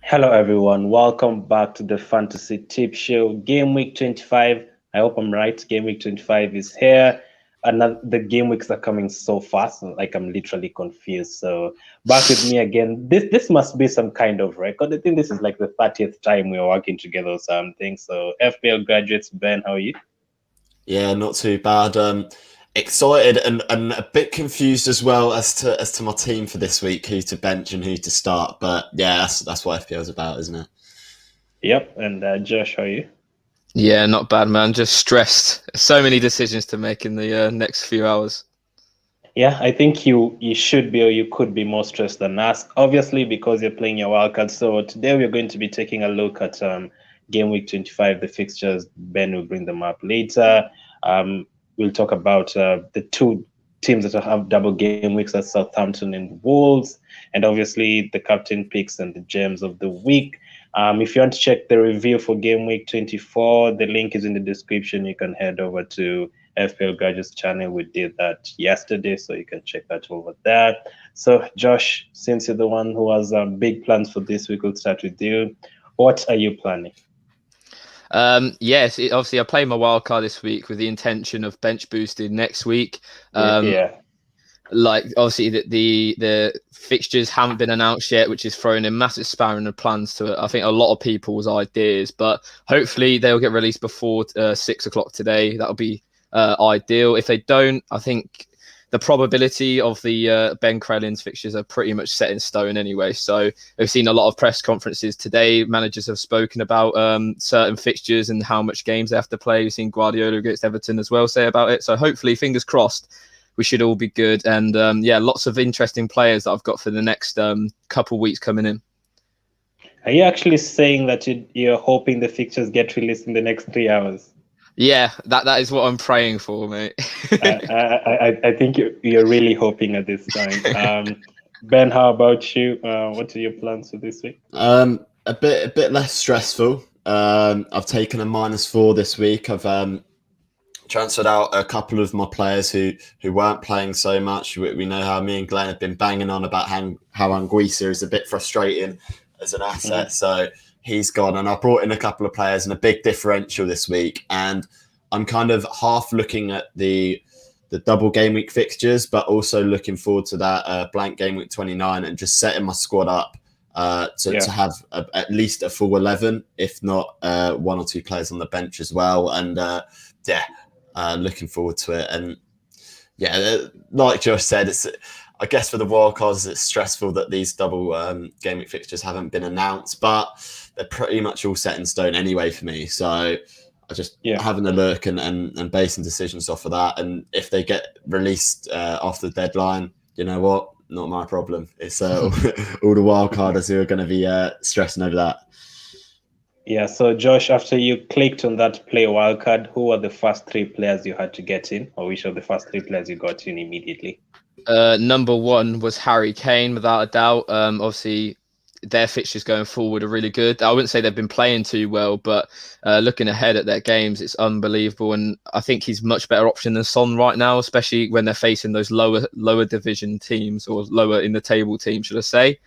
Hello, everyone. Welcome back to the Fantasy Tip Show. Game Week 25. I hope I'm right. Game Week 25 is here. And the game weeks are coming so fast, like I'm literally confused. So back with me again. This must be some kind of record. I think this is like the 30th time we are working together or something. So FPL Graduates, Ben, how are you? Yeah, not too bad. Excited and a bit confused as well as to my team for this week, who to bench and who to start. But yeah, that's what FPL is about, isn't it? Yep. And Josh, how are you? Yeah, not bad, man. Just stressed. So many decisions to make in the next few hours. Yeah, I think you should be or you could be more stressed than us, obviously, because you're playing your wildcard. So today we're going to be taking a look at game week 25, the fixtures. Ben will bring them up later. We'll talk about the two teams that have double game weeks, at Southampton and Wolves, and obviously the captain picks and the gems of the week. If you want to check the review for game week 24, the link is in the description. You can head over to FPL Graduates channel. We did that yesterday, so you can check that over there. So, Josh, since you're the one who has big plans for this week, we'll start with you. What are you planning? Yes, obviously I play my wildcard this week with the intention of bench boosting next week. Yeah. Like obviously the fixtures haven't been announced yet, which is throwing a massive spanner in the plans to I think a lot of people's ideas. But hopefully they'll get released before 6 o'clock today. That'll be ideal. If they don't, I think the probability of the Ben Crellin's fixtures are pretty much set in stone anyway. So we've seen a lot of press conferences today. Managers have spoken about certain fixtures and how much games they have to play. We've seen Guardiola against Everton as well say about it. So hopefully, fingers crossed, we should all be good. And yeah, lots of interesting players that I've got for the next couple of weeks coming in. Are you actually saying that you're hoping the fixtures get released in the next 3 hours? Yeah, that is what I'm praying for, mate. I think you're really hoping at this time. Ben, how about you? What are your plans for this week? A bit less stressful. I've taken a -4 this week. I've transferred out a couple of my players who weren't playing so much. We know how me and Glenn have been banging on about how Anguissa is a bit frustrating as an asset. So he's gone, and I brought in a couple of players and a big differential this week. And I'm kind of half looking at the double game week fixtures, but also looking forward to that blank game week 29 and just setting my squad up to have at least a full 11, if not one or two players on the bench as well. And looking forward to it. And yeah, like Josh said, I guess for the wildcards, it's stressful that these double game week fixtures haven't been announced, but they're pretty much all set in stone anyway for me. So I just having a look and basing decisions off of that. And if they get released after the deadline, you know what? Not my problem. It's all the wildcarders who are going to be stressing over that. Yeah, so Josh, after you clicked on that play wildcard, who were the first three players you had to get in, or which of the first three players you got in immediately? Number one was Harry Kane, without a doubt. Obviously, their fixtures going forward are really good. I wouldn't say they've been playing too well, but looking ahead at their games, it's unbelievable. And I think he's much better option than Son right now, especially when they're facing those lower division teams, or lower in the table teams, should I say.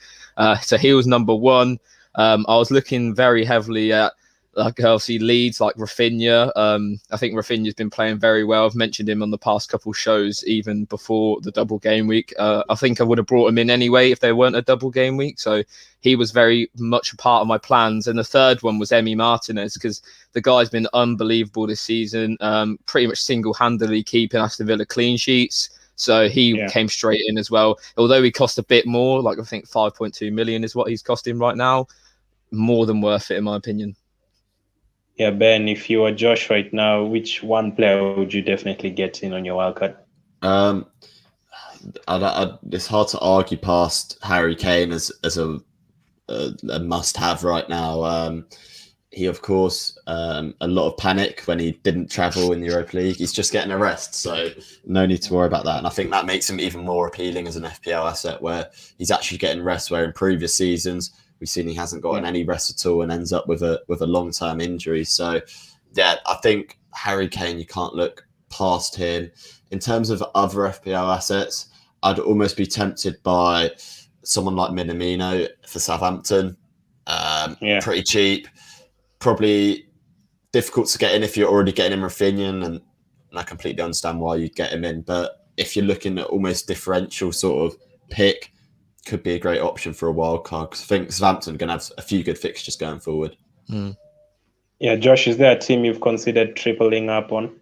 So he was number one. I was looking very heavily at, like, obviously Leeds, like Rafinha. I think Rafinha's been playing very well. I've mentioned him on the past couple shows, even before the double game week. I think I would have brought him in anyway if there weren't a double game week. So he was very much a part of my plans. And the third one was Emi Martinez, because the guy's been unbelievable this season, pretty much single-handedly keeping Aston Villa clean sheets. So he came straight in as well. Although he cost a bit more, like I think 5.2 million is what he's costing right now. More than worth it, in my opinion. Yeah, Ben, if you were Josh right now, which one player would you definitely get in on your wildcard? It's hard to argue past Harry Kane as a must-have right now. He, of course, a lot of panic when he didn't travel in the Europa League. He's just getting a rest, so no need to worry about that. And I think that makes him even more appealing as an FPL asset, where he's actually getting rest, where in previous seasons we've seen he hasn't gotten any rest at all and ends up with a long-term injury. So, yeah, I think Harry Kane, you can't look past him. In terms of other FPL assets, I'd almost be tempted by someone like Minamino for Southampton. Pretty cheap. Probably difficult to get in if you're already getting in Rafinha, and I completely understand why you'd get him in. But if you're looking at almost differential sort of pick, could be a great option for a wild card, because I think Southampton are going to have a few good fixtures going forward. Yeah, Josh, is there a team you've considered tripling up on?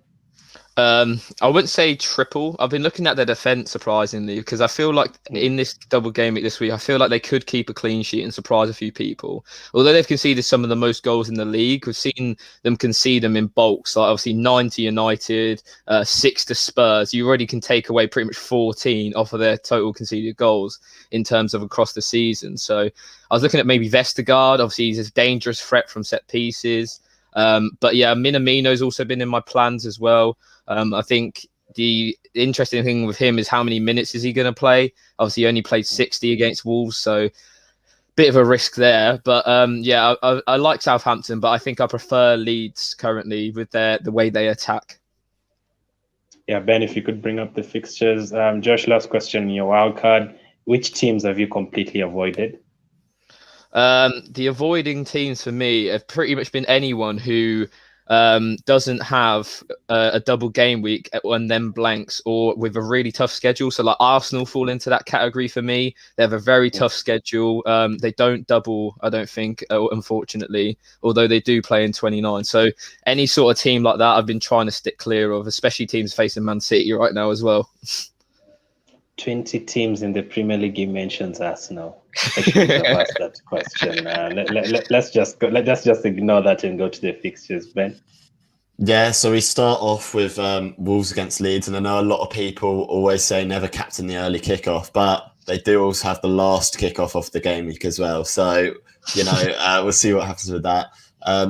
I wouldn't say triple. I've been looking at their defence surprisingly, because I feel like in this double game week this week, I feel like they could keep a clean sheet and surprise a few people. Although they've conceded some of the most goals in the league, we've seen them concede them in bulks. Like obviously 9 to United, 6 to Spurs. You already can take away pretty much 14 off of their total conceded goals in terms of across the season. So I was looking at maybe Vestergaard. Obviously he's a dangerous threat from set pieces. But yeah, Minamino's also been in my plans as well. I think the interesting thing with him is how many minutes is he going to play? Obviously, he only played 60 against Wolves, so bit of a risk there. But yeah, I like Southampton, but I think I prefer Leeds currently with the way they attack. Yeah, Ben, if you could bring up the fixtures. Josh, last question in your wild card. Which teams have you completely avoided? The avoiding teams for me have pretty much been anyone who doesn't have a double game week and then blanks, or with a really tough schedule. So like Arsenal fall into that category for me. They have a very tough schedule. They don't double, I don't think, unfortunately, although they do play in 29. So any sort of team like that I've been trying to stick clear of, especially teams facing Man City right now as well. 20 teams in the Premier League game mentions Arsenal. I should have asked that question. Let's just ignore that and go to the fixtures, Ben. Yeah, so we start off with Wolves against Leeds, and I know a lot of people always say never captain the early kickoff, but they do also have the last kickoff of the game week as well. So, we'll see what happens with that.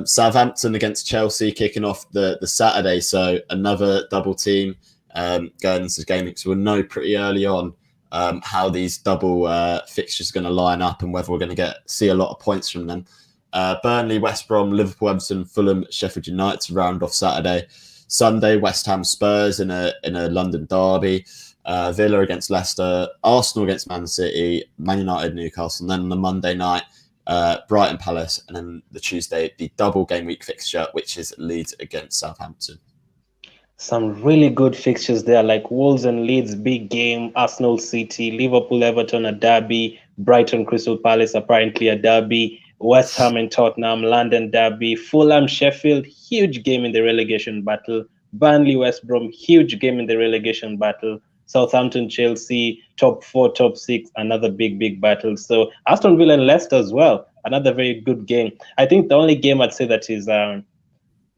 Southampton against Chelsea kicking off the Saturday, so another double team going into the game week. So we'll know pretty early on how these double fixtures are going to line up and whether we're going to see a lot of points from them. Burnley, West Brom, Liverpool, Everton, Fulham, Sheffield United to round off Saturday. Sunday, West Ham, Spurs in a London derby. Villa against Leicester, Arsenal against Man City, Man United, Newcastle, and then on the Monday night, Brighton, Palace, and then the Tuesday, the double game week fixture, which is Leeds against Southampton. Some really good fixtures there, like Wolves and Leeds, big game, Arsenal, City, Liverpool, Everton, a derby, Brighton, Crystal Palace, apparently a derby, West Ham and Tottenham, London derby, Fulham, Sheffield, huge game in the relegation battle, Burnley, West Brom, huge game in the relegation battle, Southampton, Chelsea, top 4, top 6, another big battle. So Aston Villa and Leicester as well, another very good game. I think the only game I'd say that is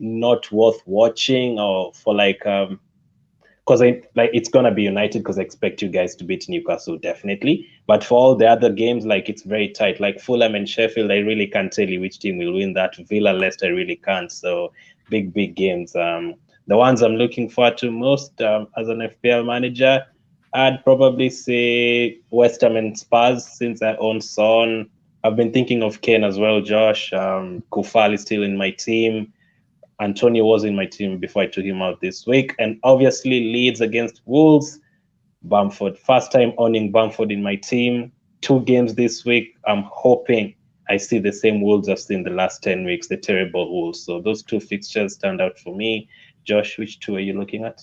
not worth watching, or for because it's gonna be United, because I expect you guys to beat Newcastle definitely. But for all the other games, it's very tight. Like Fulham and Sheffield, I really can't tell you which team will win that. Villa, Leicester, I really can't. So big games. The ones I'm looking forward to most as an FPL manager, I'd probably say West Ham and Spurs, since I own Son. I've been thinking of Kane as well, Josh. Kufal is still in my team. Antonio was in my team before I took him out this week. And obviously Leeds against Wolves. Bamford, first time owning Bamford in my team. 2 games this week. I'm hoping I see the same Wolves I've seen the last 10 weeks, the terrible Wolves. So those 2 fixtures stand out for me. Josh, which 2 are you looking at?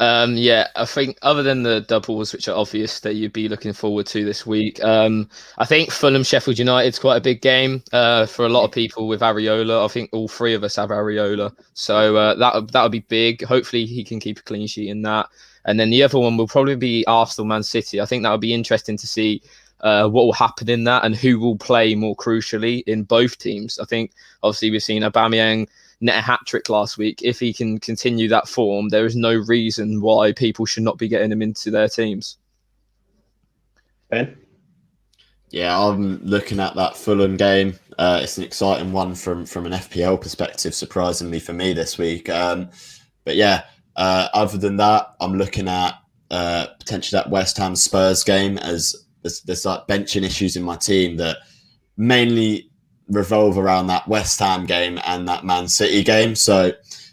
Yeah, I think other than the doubles, which are obvious that you'd be looking forward to this week, I think Fulham, Sheffield United's quite a big game for a lot of people with Areola. I think all 3 of us have Areola, so that would be big. Hopefully he can keep a clean sheet in that. And then the other one will probably be Arsenal, Man City. I think that would be interesting to see what will happen in that and who will play more crucially in both teams. I think obviously we've seen Aubameyang net a hat-trick last week. If he can continue that form, there is no reason why people should not be getting him into their teams. Ben? Yeah, I'm looking at that Fulham game. It's an exciting one from an FPL perspective, surprisingly for me this week. But yeah, other than that, I'm looking at potentially that West Ham Spurs game, as there's like benching issues in my team that mainly revolve around that West Ham game and that Man City game. So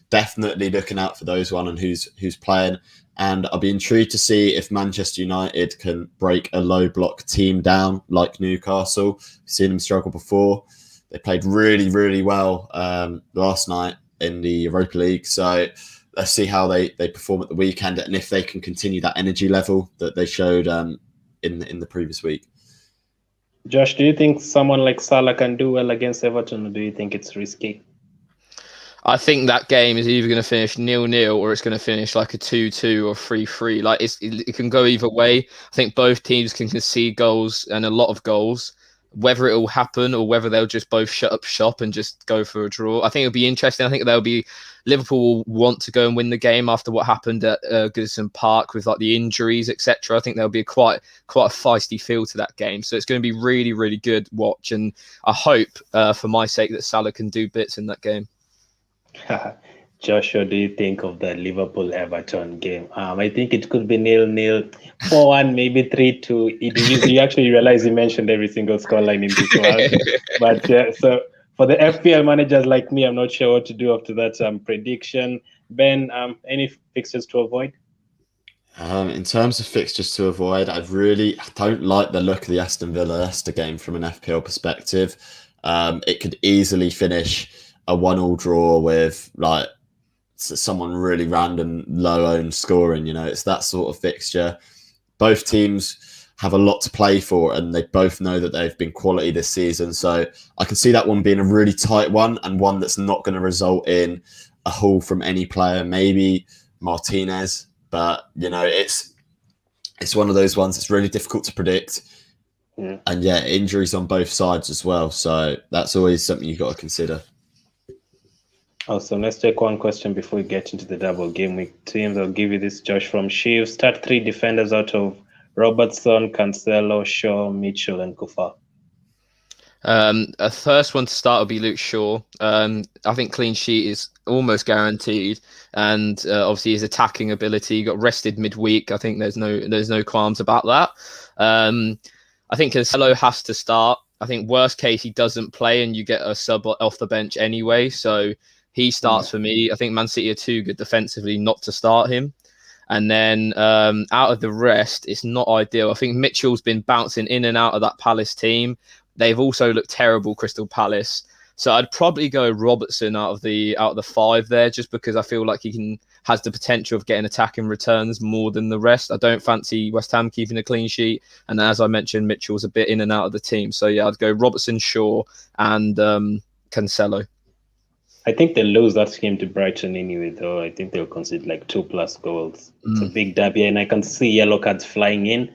definitely looking out for those one and who's playing. And I'll be intrigued to see if Manchester United can break a low block team down like Newcastle. We've seen them struggle before. They played really, really well last night in the Europa League. So let's see how they perform at the weekend and if they can continue that energy level that they showed in the previous week. Josh, do you think someone like Salah can do well against Everton, or do you think it's risky? I think that game is either going to finish 0-0 or it's going to finish like a 2-2 or 3-3. Like it can go either way. I think both teams can concede goals and a lot of goals. Whether it will happen or whether they'll just both shut up shop and just go for a draw, I think it'll be interesting. I think Liverpool will want to go and win the game after what happened at Goodison Park with like the injuries, etc. I think there'll be quite a feisty feel to that game. So it's going to be really, really good watch. And I hope for my sake that Salah can do bits in that game. Josh, what do you think of the Liverpool-Everton game? I think it could be 0-0, 4-1, maybe 3-2. You actually realize you mentioned every single scoreline in this one. But so for the FPL managers like me, I'm not sure what to do after that prediction. Ben, any fixtures to avoid? In terms of fixtures to avoid, I don't like the look of the Aston Villa-Leicester game from an FPL perspective. It could easily finish a 1-1 draw with like someone really random low-owned scoring. It's that sort of fixture. Both teams have a lot to play for, and they both know that they've been quality this season. So I can see that one being a really tight one, and one that's not going to result in a haul from any player, maybe Martinez. But it's one of those ones that's really difficult to predict. Yeah. And injuries on both sides as well. So that's always something you've got to consider. Awesome. Let's take one question before we get into the double game week teams. I'll give you this, Josh, from Shiv. Start 3 defenders out of Robertson, Cancelo, Shaw, Mitchell, and Kufa. A first one to start will be Luke Shaw. I think clean sheet is almost guaranteed, and obviously his attacking ability got rested midweek. I think there's no qualms about that. I think Cancelo has to start. I think worst case he doesn't play and you get a sub off the bench anyway. So he starts for me. I think Man City are too good defensively not to start him. And then out of the rest, it's not ideal. I think Mitchell's been bouncing in and out of that Palace team. They've also looked terrible, Crystal Palace. So I'd probably go Robertson out of the 5 there, just because I feel like he has the potential of getting attacking returns more than the rest. I don't fancy West Ham keeping a clean sheet. And as I mentioned, Mitchell's a bit in and out of the team. So I'd go Robertson, Shaw, and Cancelo. I think they'll lose that game to Brighton anyway, though. I think they'll concede like 2+ goals. It's a big derby, and I can see yellow cards flying in,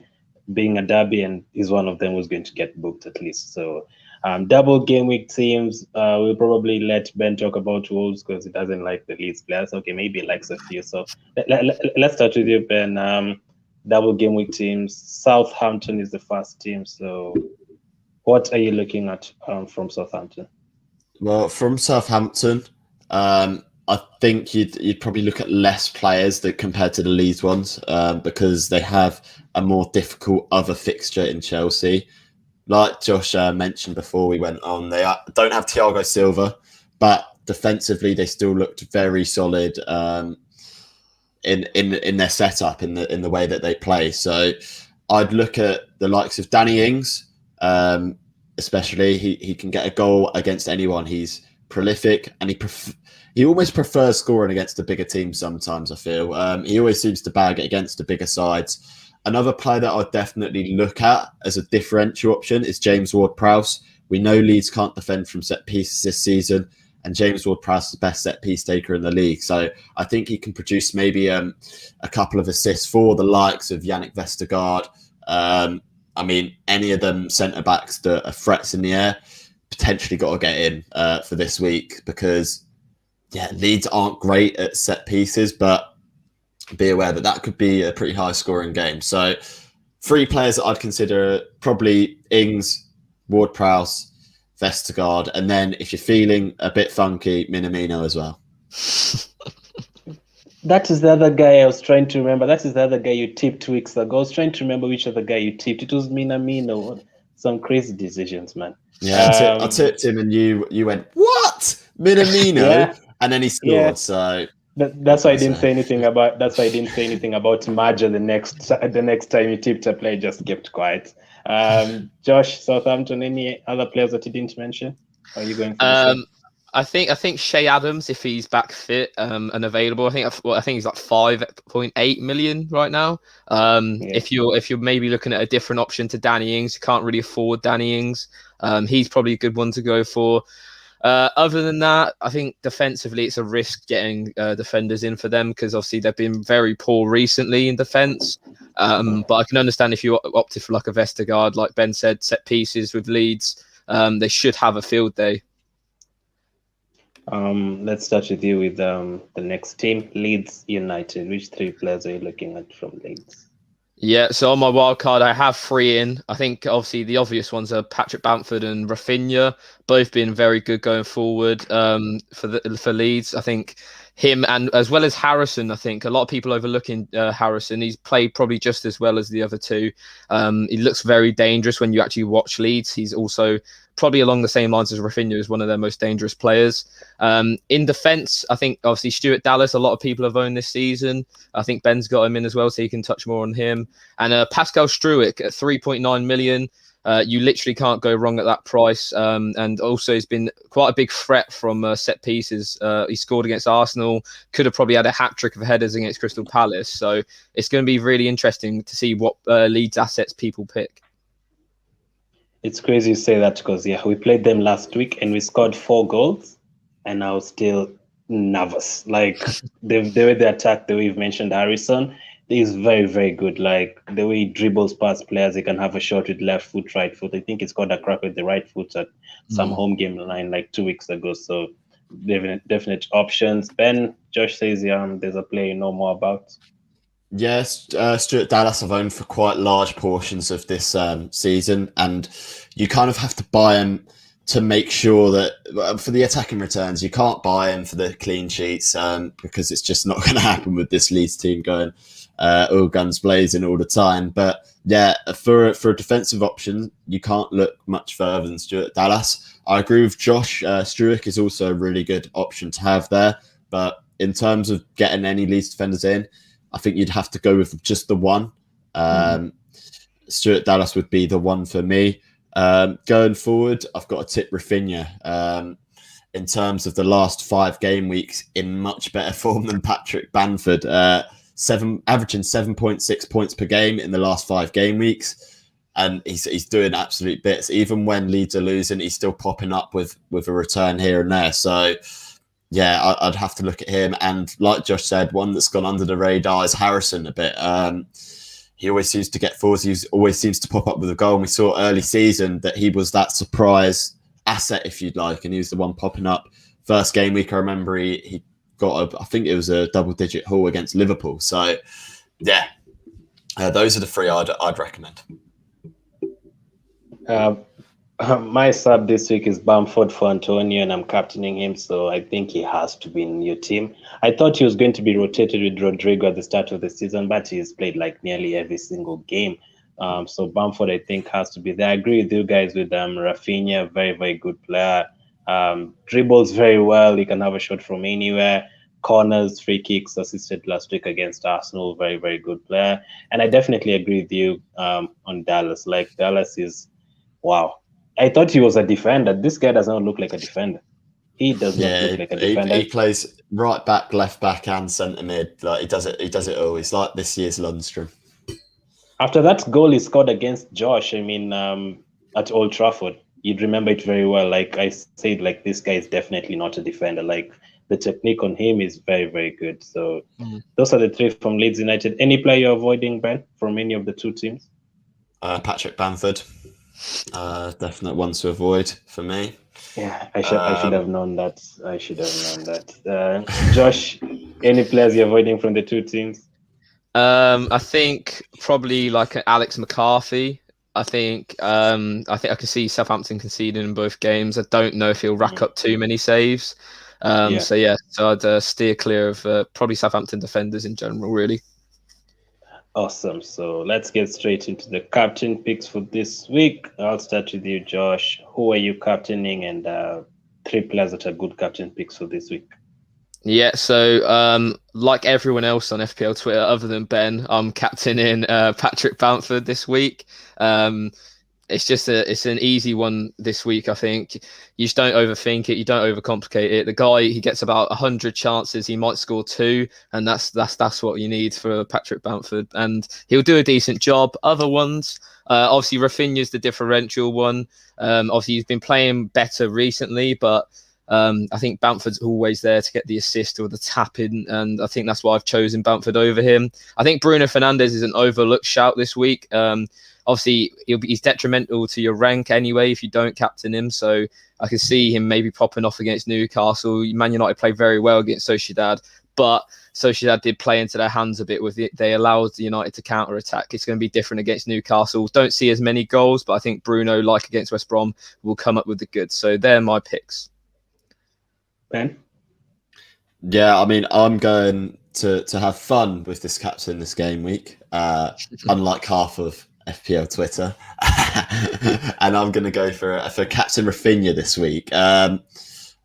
being a derby, and he's one of them who's going to get booked at least. So double game week teams, we'll probably let Ben talk about Wolves because he doesn't like the Leeds players. Okay, maybe he likes a few. So let's start with you, Ben. Double game week teams. Southampton is the first team. So what are you looking at from Southampton? Well, from Southampton, I think you'd probably look at less players compared to the Leeds ones because they have a more difficult other fixture in Chelsea. Like Josh mentioned before we went on, they don't have Thiago Silva, but defensively they still looked very solid in their setup, in the way that they play. So I'd look at the likes of Danny Ings. Especially, he can get a goal against anyone. He's prolific, and he almost prefers scoring against the bigger teams sometimes, I feel. He always seems to bag it against the bigger sides. Another player that I'd definitely look at as a differential option is James Ward-Prowse. We know Leeds can't defend from set pieces this season, and James Ward-Prowse is the best set piece taker in the league. So I think he can produce maybe a couple of assists for the likes of Yannick Vestergaard. I mean, any of them centre-backs that are threats in the air, potentially got to get in for this week because, Leeds aren't great at set pieces, but be aware that could be a pretty high-scoring game. So 3 players that I'd consider probably Ings, Ward-Prowse, Vestergaard, and then if you're feeling a bit funky, Minamino as well. That is the other guy I was trying to remember. That is the other guy you tipped 2 weeks ago. I was trying to remember which other guy you tipped. It was Minamino. Some crazy decisions, man. Yeah, I tipped him and you went, what? Minamino? Yeah. And then he scored. Yeah. So That's why I didn't say anything about. That's why I didn't say anything about Maja the next time you tipped a play. Just kept quiet. Josh, Southampton. Any other players that you didn't mention? Are you going for the same? I think Shea Adams, if he's back fit and available, I think he's like 5.8 million right now. If you're maybe looking at a different option to Danny Ings, you can't really afford Danny Ings. He's probably a good one to go for. Other than that, I think defensively it's a risk getting defenders in for them because obviously they've been very poor recently in defence. But I can understand if you opted for like a Vestergaard, like Ben said, set pieces with Leeds, they should have a field day. Let's start with you with the next team, Leeds United. Which 3 players are you looking at from Leeds? Yeah, so on my wild card, I have 3 in. I think obviously the obvious ones are Patrick Bamford and Rafinha, both been very good going forward for Leeds. I think him and as well as Harrison. I think a lot of people overlooking Harrison. He's played probably just as well as the other 2. He looks very dangerous when you actually watch Leeds. He's also probably along the same lines as Rafinha is one of their most dangerous players. In defence, I think obviously Stuart Dallas, a lot of people have owned this season. I think Ben's got him in as well, so you can touch more on him. And Pascal Struijk at 3.9 million. You literally can't go wrong at that price. And also he's been quite a big threat from set pieces. He scored against Arsenal, could have probably had a hat-trick of headers against Crystal Palace. So it's going to be really interesting to see what Leeds assets people pick. It's crazy you say that because, we played them last week and we scored 4 goals and I was still nervous. Like, the way they attack, the way you've mentioned Harrison, is very, very good. Like, the way he dribbles past players, he can have a shot with left foot, right foot. I think he scored a crack with the right foot at some home game line like 2 weeks ago. So, definite options. Ben, Josh says there's a player you know more about. Yes, Stuart Dallas I've owned for quite large portions of this season, and you kind of have to buy him to make sure that for the attacking returns, you can't buy him for the clean sheets because it's just not going to happen with this Leeds team going all guns blazing all the time. But yeah, for a defensive option, you can't look much further than Stuart Dallas. I agree with Josh. Struijk is also a really good option to have there, but in terms of getting any Leeds defenders in, I think you'd have to go with just the one. Stuart Dallas would be the one for me. Going forward, I've got to tip Rafinha. In terms of the last 5 game weeks, in much better form than Patrick Bamford. Averaging 7.6 points per game in the last 5 game weeks. And he's doing absolute bits. Even when Leeds are losing, he's still popping up with a return here and there. So yeah, I'd have to look at him. And like Josh said, one that's gone under the radar is Harrison a bit. He always seems to get forwards. He always seems to pop up with a goal. And we saw early season that he was that surprise asset, if you'd like. And he was the one popping up. First game week, I remember he got I think it was a double-digit haul against Liverpool. So, yeah, those are the 3 I'd recommend. My sub this week is Bamford for Antonio, and I'm captaining him, so I think he has to be in your team. I thought he was going to be rotated with Rodrigo at the start of the season, but he's played like nearly every single game. So Bamford, I think, has to be there. I agree with you guys with Rafinha, very, very good player. Dribbles very well. He can have a shot from anywhere. Corners, free kicks, assisted last week against Arsenal. Very, very good player. And I definitely agree with you on Dallas. Like, Dallas is, wow. I thought he was a defender. This guy does not look like a defender. He does not look like a defender. He plays right back, left back, and centre mid. Like, he does it all. He's like this year's Lundstrom. After that goal he scored against Josh, at Old Trafford, you'd remember it very well. Like I said, like, this guy is definitely not a defender. Like, the technique on him is very, very good. So those are the 3 from Leeds United. Any player you're avoiding, Ben, from any of the 2 teams? Patrick Bamford. Definite one to avoid for me. Yeah, I should have known that. Josh, any players you're avoiding from the 2 teams? I think probably like Alex McCarthy. I think I can see Southampton conceding in both games. I don't know if he'll rack up too many saves. So I'd steer clear of probably Southampton defenders in general, really. Awesome. So let's get straight into the captain picks for this week. I'll start with you, Josh. Who are you captaining, and 3 players that are good captain picks for this week? Yeah, so like everyone else on FPL Twitter, other than Ben, I'm captaining Patrick Bamford this week. It's an easy one this week. I think you just don't overthink it, you don't overcomplicate it. The guy, he gets about 100 chances, he might score 2, and that's what you need for Patrick Bamford, and he'll do a decent job. Other ones, obviously Rafinha's the differential one. Obviously he's been playing better recently, but I think Bamford's always there to get the assist or the tap in, and I think that's why I've chosen Bamford over him. I think Bruno Fernandes is an overlooked shout this week. Obviously, he's detrimental to your rank anyway if you don't captain him. So I can see him maybe popping off against Newcastle. Man United played very well against Sociedad, but Sociedad did play into their hands a bit with it. They allowed United to counter-attack. It's going to be different against Newcastle. Don't see as many goals, but I think Bruno, like against West Brom, will come up with the goods. So they're my picks. Ben? Yeah, I mean, I'm going to have fun with this captain this game week, unlike half of FPL Twitter, and I'm going to go for captain Rafinha this week. I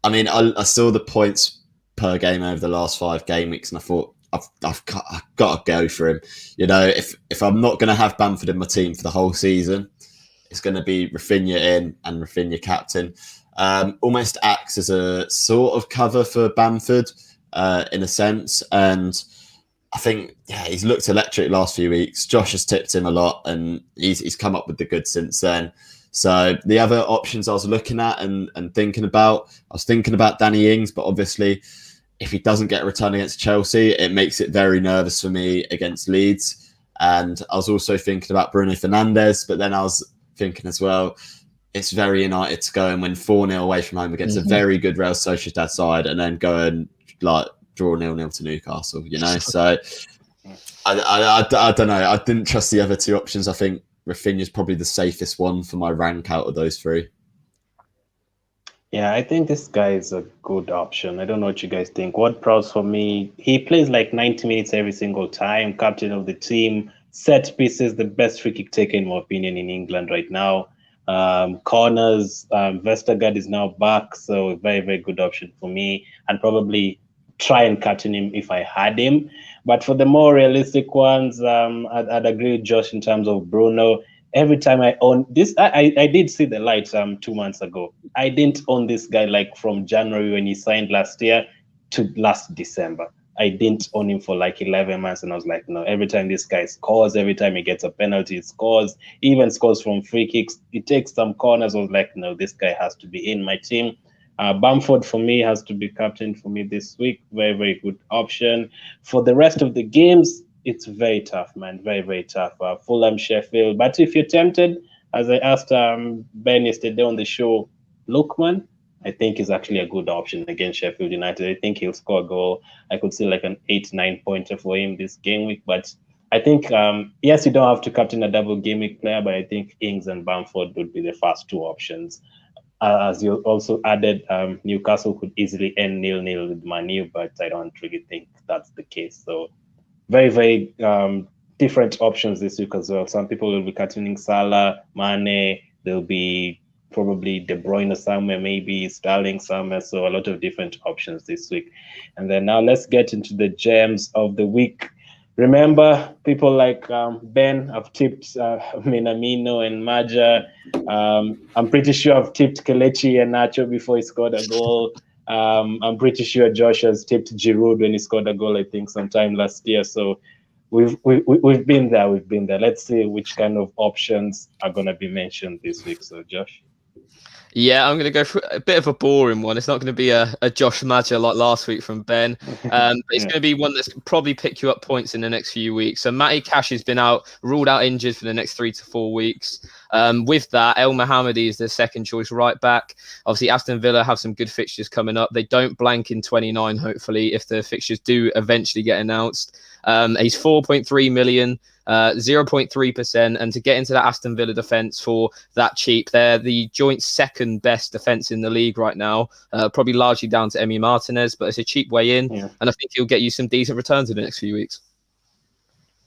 mean, I saw the points per game over the last 5 game weeks, and I thought I've got to go for him. You know, if I'm not going to have Bamford in my team for the whole season, it's going to be Rafinha in and Rafinha captain. Almost acts as a sort of cover for Bamford in a sense, and I think he's looked electric last few weeks. Josh has tipped him a lot, and he's come up with the goods since then. So the other options I was looking at and thinking about, I was thinking about Danny Ings, but obviously if he doesn't get a return against Chelsea, it makes it very nervous for me against Leeds. And I was also thinking about Bruno Fernandes, but then I was thinking as well, it's very United to go and win 4-0 away from home against a very good Real Sociedad side and then go and like draw 0-0 to Newcastle, you know? So I don't know. I didn't trust the other 2 options. I think Rafinha's probably the safest one for my rank out of those 3. Yeah, I think this guy is a good option. I don't know what you guys think. Ward-Prowse for me, he plays like 90 minutes every single time, captain of the team, set pieces, the best free kick taker in my opinion in England right now. Corners, Vestergaard is now back, so very, very good option for me, and probably try and captain him if I had him. But for the more realistic ones, I'd agree with Josh in terms of Bruno. Every time I own this, I did see the light 2 months ago. I didn't own this guy like from January when he signed last year to last December. I didn't own him for like 11 months, and I was like, no, every time this guy scores, every time he gets a penalty, he scores, he even scores from free kicks, he takes some corners. I was like, no, this guy has to be in my team. Bamford for me has to be captain for me this week. Very, very good option. For the rest of the games, it's very tough, man. Very, very tough. Fulham, Sheffield. But if you're tempted, as I asked Ben yesterday on the show, Lookman, I think is actually a good option against Sheffield United. I think he'll score a goal. I could see like an 8-9 pointer for him this game week. But I think, yes, you don't have to captain a double game week player, but I think Ings and Bamford would be the first 2 options. As you also added, Newcastle could easily end 0-0 with Man U, but I don't really think that's the case. So very, very different options this week as well. Some people will be captaining Salah, Mane. There'll be probably De Bruyne somewhere, maybe Sterling somewhere. So a lot of different options this week. And then now let's get into the gems of the week. Remember, people like Ben have tipped Minamino and Maja. I'm pretty sure I've tipped Kelechi and Nacho before he scored a goal. I'm pretty sure Josh has tipped Giroud when he scored a goal, I think, sometime last year. So we've been there. We've been there. Let's see which kind of options are going to be mentioned this week. So, Josh. Yeah, I'm going to go for a bit of a boring one. It's not going to be a Josh Madger like last week from Ben. But it's going to be one that's probably pick you up points in the next few weeks. So Matty Cash has been ruled out injured for the next 3 to 4 weeks. With that, El Mohammadi is their second choice right back. Obviously, Aston Villa have some good fixtures coming up. They don't blank in 29, hopefully, if the fixtures do eventually get announced. He's 4.3 million. 0.3%, and to get into that Aston Villa defence for that cheap, they're the joint second best defence in the league right now, probably largely down to Emi Martinez, but it's a cheap way in, and I think he'll get you some decent returns in the next few weeks.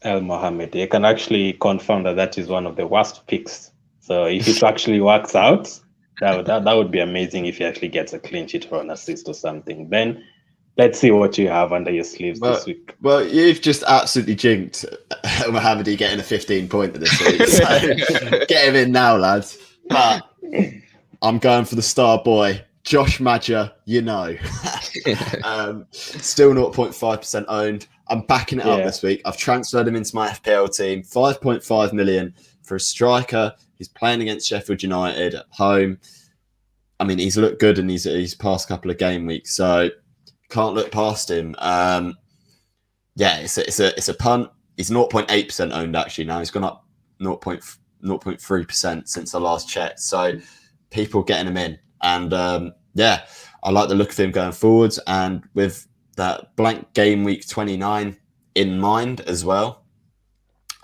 El Mohamed, I can actually confirm that is one of the worst picks. So if it actually works out, that would be amazing if he actually gets a clean sheet or an assist or something. Ben, Let's see what you have under your sleeves this week. Well, you've just absolutely jinxed Mohammedi getting a 15-pointer this week. So get him in now, lads. But I'm going for the star boy, Josh Maja, still 0.5% owned. I'm backing it up this week. I've transferred him into my FPL team. 5.5 million for a striker. He's playing against Sheffield United at home. I mean, he's looked good in his past couple of game weeks, so can't look past him. It's a punt. He's 0.8% owned actually now. He's gone up 0.3% since I last checked. So people getting him in. And I like the look of him going forwards. And with that blank game week 29 in mind as well,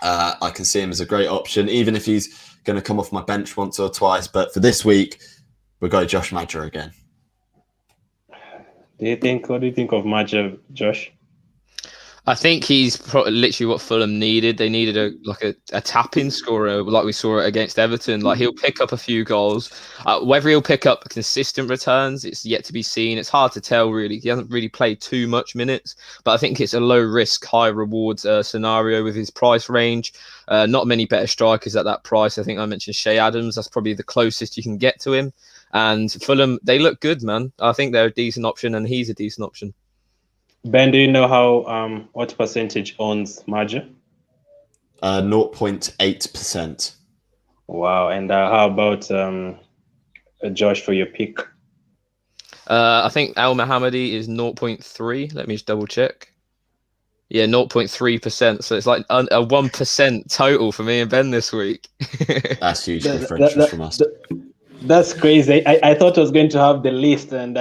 I can see him as a great option, even if he's going to come off my bench once or twice. But for this week, we'll go Josh Maja again. What do you think of Maja, Josh? I think he's literally what Fulham needed. They needed a tap-in scorer like we saw it against Everton. Like, he'll pick up a few goals. Whether he'll pick up consistent returns, it's yet to be seen. It's hard to tell, really. He hasn't really played too much minutes, but I think it's a low-risk, high-reward scenario with his price range. Not many better strikers at that price. I think I mentioned Shea Adams. That's probably the closest you can get to him. And Fulham, they look good, man. I think they're a decent option, and he's a decent option. Ben, do you know how what percentage owns Maja? 0.8%. Wow. And how about Josh for your pick? I think Al Mohammedi is 0.3. Let me just double check. Yeah, 0.3%. So it's like a 1% total for me and Ben this week. That's huge differential from us. That's crazy. I thought I was going to have the list, and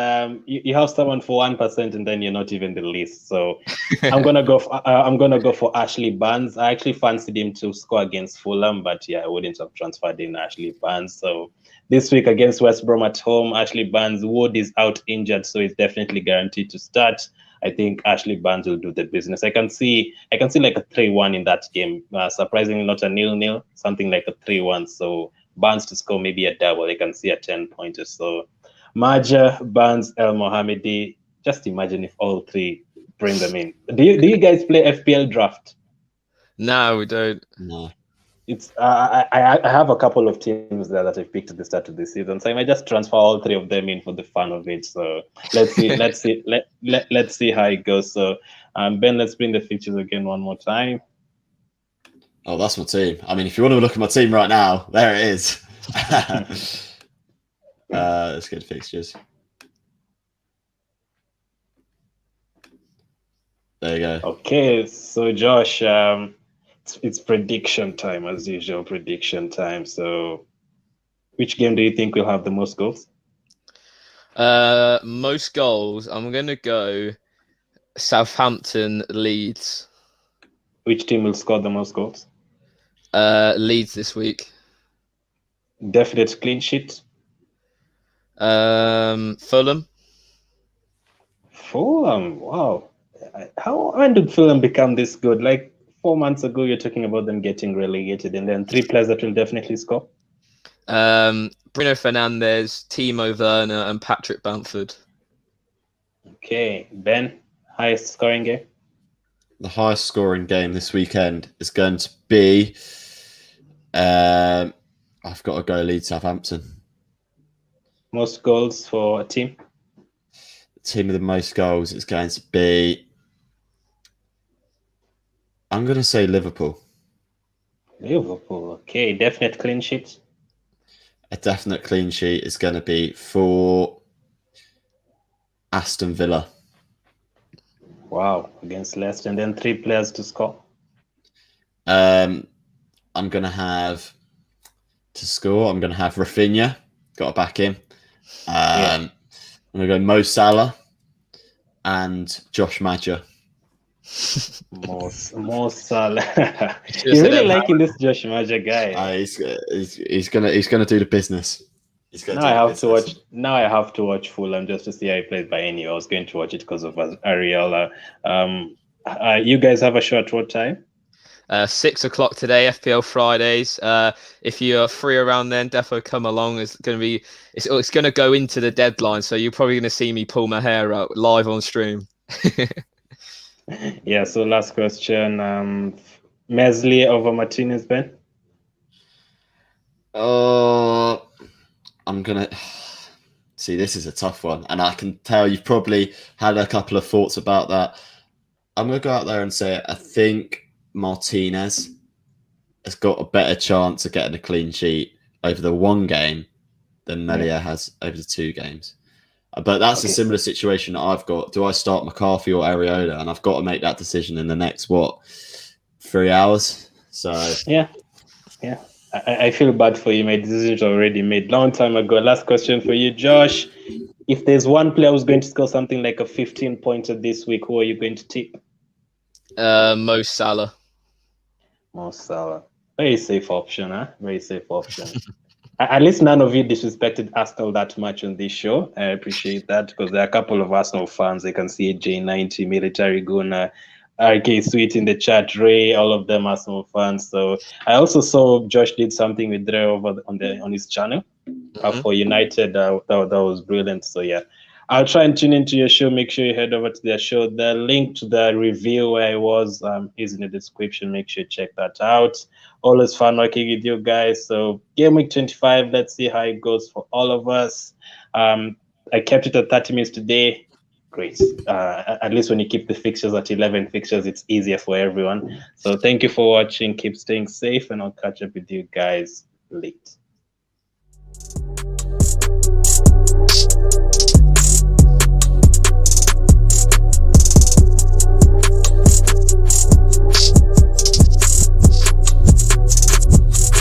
you have someone for 1%, and then you're not even the list. So I'm gonna go. I'm gonna go for Ashley Barnes. I actually fancied him to score against Fulham, but I wouldn't have transferred in Ashley Barnes. So this week against West Brom at home, Ashley Barnes, Wood is out injured, so he's definitely guaranteed to start. I think Ashley Barnes will do the business. I can see like a 3-1 in that game. Surprisingly, not a 0-0, something like a 3-1. So Barnes to score maybe a double. I can see a 10-pointer. So Maja, Barnes, El Mohammedi. Just imagine if all three bring them in. Do you guys play FPL draft? No, we don't. No. It's I have a couple of teams there that I've picked at the start of the season, so I might just transfer all three of them in for the fun of it. So let's see, let's see how it goes. So Ben, let's bring the features again one more time. Oh, that's my team. I mean, if you want to look at my team right now, there it is. Let's get fixtures. There you go. Okay, so Josh, it's prediction time as usual. Prediction time. So, which game do you think will have the most goals? Most goals. I'm gonna go Southampton, Leeds. Which team will score the most goals? Leeds this week. Definite clean sheet. Fulham. Fulham. Wow. When did Fulham become this good? Like 4 months ago, you're talking about them getting relegated, and then three players that will definitely score. Bruno Fernandes, Timo Werner, and Patrick Bamford. Okay, Ben, highest scoring game. The highest scoring game this weekend is going to be. I've got to go Leeds Southampton. Most goals for a team. The team with the most goals is going to be. I'm going to say Liverpool. Liverpool. Okay, definite clean sheet. A definite clean sheet is going to be for Aston Villa. Wow, against Leicester, and then three players to score. I'm going to have Rafinha. Got to back him. I'm going to go Mo Salah and Josh Maja. Mo Salah. You're really liking this Josh Maja guy. He's gonna do the business. Now I have to watch Fulham just to see how he plays. By any, I was going to watch it because of Ariola. You guys have a show at what time? 6 o'clock today, FPL Fridays. If you're free around then, defo come along. It's going to go into the deadline, so you're probably going to see me pull my hair out live on stream. Yeah, so last question. Mesley over Martinez, Ben? I'm gonna see. This is a tough one, and I can tell you've probably had a couple of thoughts about that. I'm gonna go out there and say I think Martinez has got a better chance of getting a clean sheet over the one game than Melia has over the 2 games. But that's a similar situation that I've got. Do I start McCarthy or Areola? And I've got to make that decision in the next 3 hours. So yeah. I feel bad for you. My decision's already made long time ago. Last question for you, Josh. If there's one player who's going to score something like a 15-pointer this week, who are you going to tip? Mo Salah. Mo Salah. Very safe option, huh? Very safe option. At least none of you disrespected Arsenal that much on this show. I appreciate that because there are a couple of Arsenal fans. I can see a J90, Military Gunner, RK Sweet in the chat, Ray, all of them Arsenal fans. So I also saw Josh did something with Dre over on his channel for United. That was brilliant. So yeah, I'll try and tune into your show. Make sure you head over to their show. The link to the review where I was is in the description. Make sure you check that out. Always fun working with you guys. So game week 25, let's see how it goes for all of us. I kept it at 30 minutes today. Great. At least when you keep the fixtures at 11 fixtures, it's easier for everyone. So thank you for watching. Keep staying safe, and I'll catch up with you guys late.